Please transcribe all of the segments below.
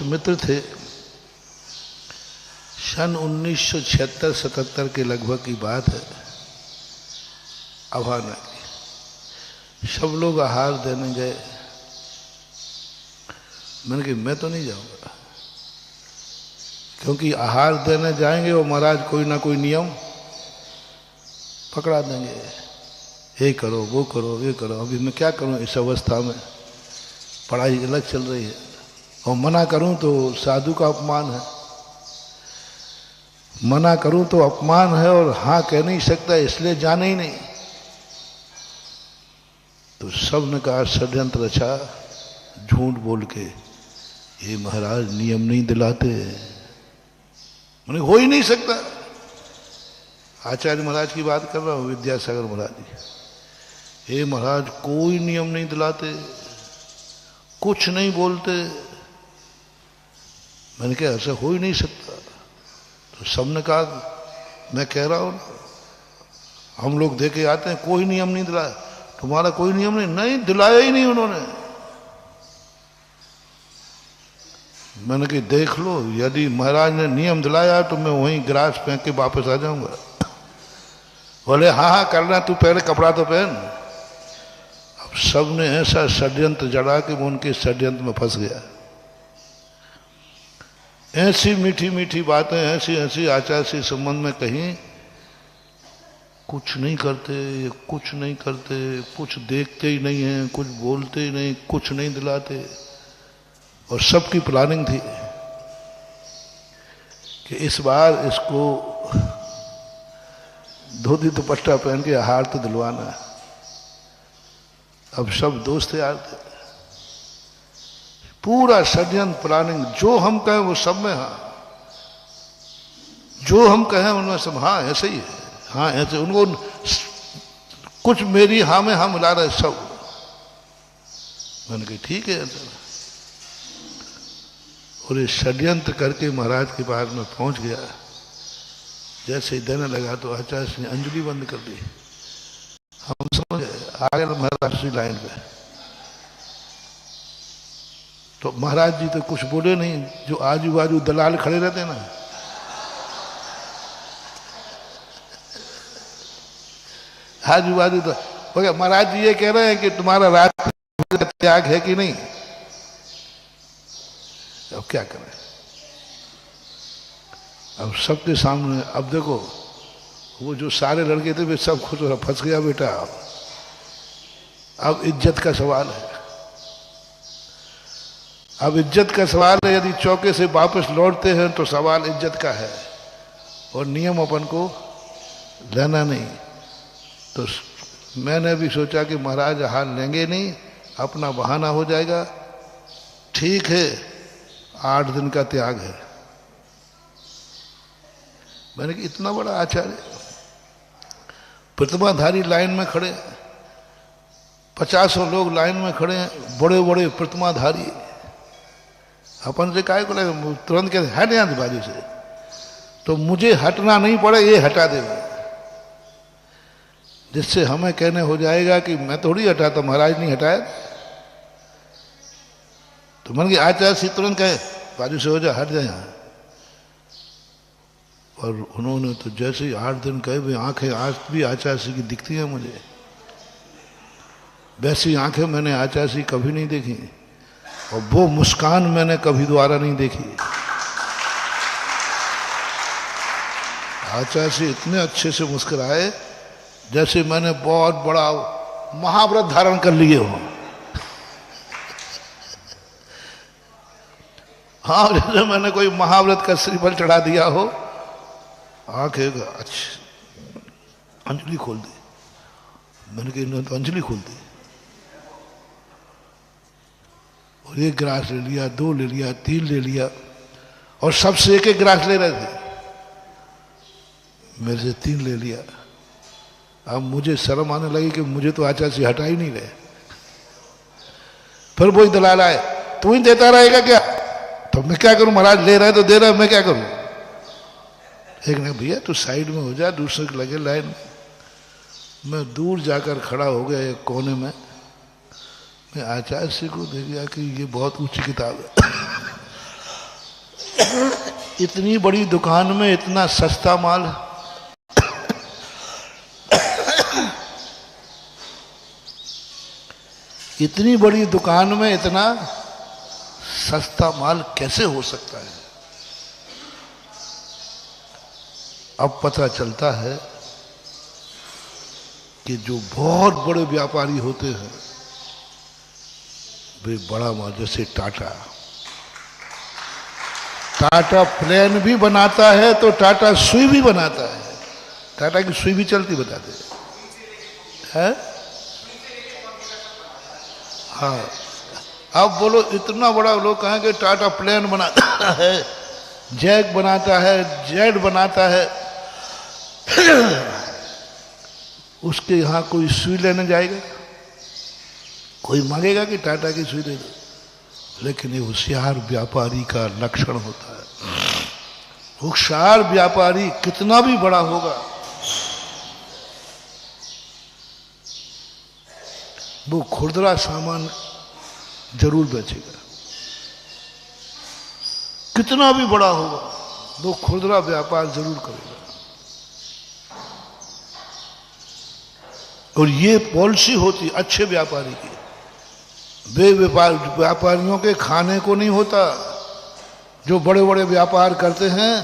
मित्र थे, सन 1976-77 के लगभग की बात है। आह्वान आई, सब लोग आहार देने गए। मैंने कहा मैं तो नहीं जाऊंगा, क्योंकि आहार देने जाएंगे और महाराज कोई ना कोई नियम पकड़ा देंगे, ये करो वो करो ये करो। अभी मैं क्या करूं इस अवस्था में, पढ़ाई अलग चल रही है, और मना करूं तो साधु का अपमान है, मना करूं तो अपमान है, और हाँ कह नहीं सकता इसलिए जाना ही नहीं। तो सब ने कहा षड्यंत्र रचा, झूठ बोल के ये महाराज नियम नहीं दिलाते। मैंने हो ही नहीं सकता। आचार्य महाराज की बात कर रहा हूं, विद्यासागर महाराज जी। ये महाराज कोई नियम नहीं दिलाते, कुछ नहीं बोलते। मैंने कहा ऐसा हो ही नहीं सकता। तो सबने कहा मैं कह रहा हूं हम लोग दे के आते हैं, कोई नियम नहीं दिलाया। तुम्हारा कोई नियम नहीं दिलाया ही नहीं उन्होंने। मैंने कहा देख लो, यदि महाराज ने नियम दिलाया तो मैं वहीं गिलास फेंक के वापस आ जाऊंगा। बोले हाँ हाँ करना, तू पहले कपड़ा तो पहन। अब सबने ऐसा षड्यंत्र जड़ा कि वो उनके षड्यंत्र में फंस गया। ऐसी मीठी मीठी बातें, ऐसी ऐसी आचार्य से संबंध में कहीं, कुछ नहीं करते, कुछ नहीं करते, कुछ देखते ही नहीं है, कुछ बोलते ही नहीं, कुछ नहीं दिलाते। और सबकी प्लानिंग थी कि इस बार इसको धोती दुपट्टा पहन के आहार तो दिलवाना है। अब सब दोस्त यार थे, पूरा षड्यंत्र प्लानिंग, जो हम कहें वो सब में हाँ, जो हम कहें उनमें सब हाँ ऐसे ही है, हाँ ऐसे। उनको कुछ मेरी हाँ में हाँ मिला रहे सब। मैंने कहा ठीक है। और ये षड्यंत्र करके महाराज के पास में पहुंच गया। जैसे ही देने लगा तो आचार्य ने अंजलि बंद कर दी। हम समझ आ गए महाराज की लाइन पे। तो महाराज जी तो कुछ बोले नहीं, जो आजू बाजू दलाल खड़े रहते ना, आजू बाजू तो हो गया। महाराज जी ये कह रहे हैं कि तुम्हारा रात त्याग है कि नहीं। अब क्या करें, अब सबके सामने। अब देखो वो जो सारे लड़के थे वे सब खुश हो, फंस गया बेटा। अब इज्जत का सवाल है, अब इज्जत का सवाल है। यदि चौके से वापस लौटते हैं तो सवाल इज्जत का है, और नियम अपन को लेना नहीं। तो मैंने भी सोचा कि महाराज हार लेंगे नहीं, अपना बहाना हो जाएगा। ठीक है 8 दिन का त्याग है। मैंने कहा इतना बड़ा आचार्य, प्रतिमाधारी लाइन में खड़े, 50 लोग लाइन में खड़े हैं, बड़े बड़े प्रतिमाधारी। अपन से काय को लगे, तुरंत कहते हट यहाँ बाजू से। तो मुझे हटना नहीं पड़े, ये हटा देगा, जिससे हमें कहने हो जाएगा कि मैं थोड़ी हटा, तो महाराज नहीं हटाया। तो मन की आचार्य से तुरंत कहे बाजू से हो जा, हट जाए यहाँ। और उन्होंने तो जैसे ही 8 दिन कहे, वे आंखें आज भी आचार्य की दिखती हैं मुझे। वैसी आंखें मैंने आचार्य कभी नहीं देखी, और वो मुस्कान मैंने कभी दोबारा नहीं देखी। आचार्य इतने अच्छे से मुस्कुराए जैसे मैंने बहुत बड़ा महाव्रत धारण कर लिए हो। हाँ, जैसे मैंने कोई महाव्रत का श्रीफल चढ़ा दिया हो। आंखें अच्छी, अंजलि खोल दी। मैंने कहा इन्होंने तो अंजलि खोल दी। और 1 गिलास ले लिया, 2 ले लिया, 3 ले लिया, और सबसे 1-1 गिलास ले रहे थे। मेरे से 3 ले लिया। अब मुझे शर्म आने लगी कि मुझे तो आचार्य से हटा ही नहीं रहे। फिर वही दलाल आए, तू ही देता रहेगा क्या? तो मैं क्या करूं, महाराज ले रहे तो दे रहे, मैं क्या करूं? एक ने भैया तू साइड में हो जा, दूसरे के लगे लाइन में। मैं दूर जाकर खड़ा हो गया एक कोने में। मैं आचार्य को देख गया कि ये बहुत ऊंची किताब है। इतनी बड़ी दुकान में इतना सस्ता माल, इतनी बड़ी दुकान में इतना सस्ता माल कैसे हो सकता है? अब पता चलता है कि जो बहुत बड़े व्यापारी होते हैं वे बड़ा माल, जैसे टाटा प्लेन भी बनाता है तो टाटा सुई भी बनाता है। टाटा की सुई भी चलती बताते हैं। हाँ, अब बोलो इतना बड़ा लोग कहेंगे टाटा प्लेन बनाता है, जैक बनाता है, जेट बनाता है, उसके यहाँ कोई सुई लेने जाएगा? कोई मांगेगा कि टाटा की सुई दे दो? लेकिन ये होशियार व्यापारी का लक्षण होता है। होशियार व्यापारी कितना भी बड़ा होगा वो खुदरा सामान जरूर बेचेगा। कितना भी बड़ा होगा वो खुदरा व्यापार जरूर करेगा। और ये पॉलिसी होती अच्छे व्यापारी की। वे व्यापारियों के खाने को नहीं होता जो बड़े बड़े व्यापार करते हैं,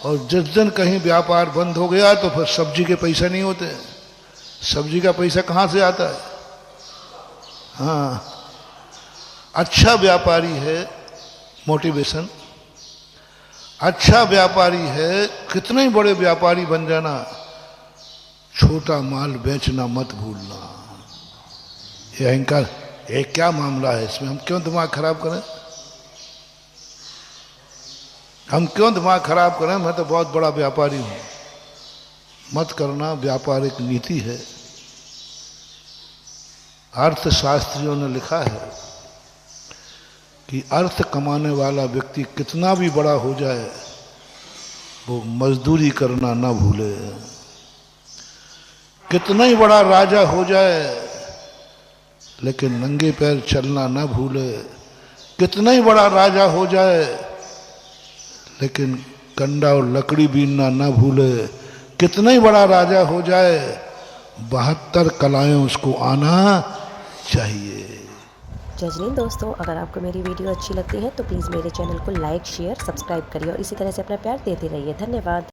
और जिस दिन कहीं व्यापार बंद हो गया तो फिर सब्जी के पैसे नहीं होते। सब्जी का पैसा कहाँ से आता है? हाँ, अच्छा व्यापारी है मोटिवेशन। अच्छा व्यापारी है, कितने ही बड़े व्यापारी बन जाना, छोटा माल बेचना मत भूलना। ये अहंकार, ये क्या मामला है? इसमें हम क्यों दिमाग खराब करें? हम क्यों दिमाग खराब करें? मैं तो बहुत बड़ा व्यापारी हूं। मत करना। व्यापार एक नीति है। अर्थशास्त्रियों ने लिखा है कि अर्थ कमाने वाला व्यक्ति कितना भी बड़ा हो जाए वो मजदूरी करना ना भूले। कितना ही बड़ा राजा हो जाए लेकिन नंगे पैर चलना ना भूले। कितना ही बड़ा राजा हो जाए लेकिन कंडा और लकड़ी बीनना ना भूले। कितना ही बड़ा राजा हो जाए 72 कलाएं उसको आना चाहिए। जय हिंद दोस्तों, अगर आपको मेरी वीडियो अच्छी लगती है तो प्लीज़ मेरे चैनल को लाइक, शेयर, सब्सक्राइब करिए और इसी तरह से अपना प्यार देते रहिए। धन्यवाद।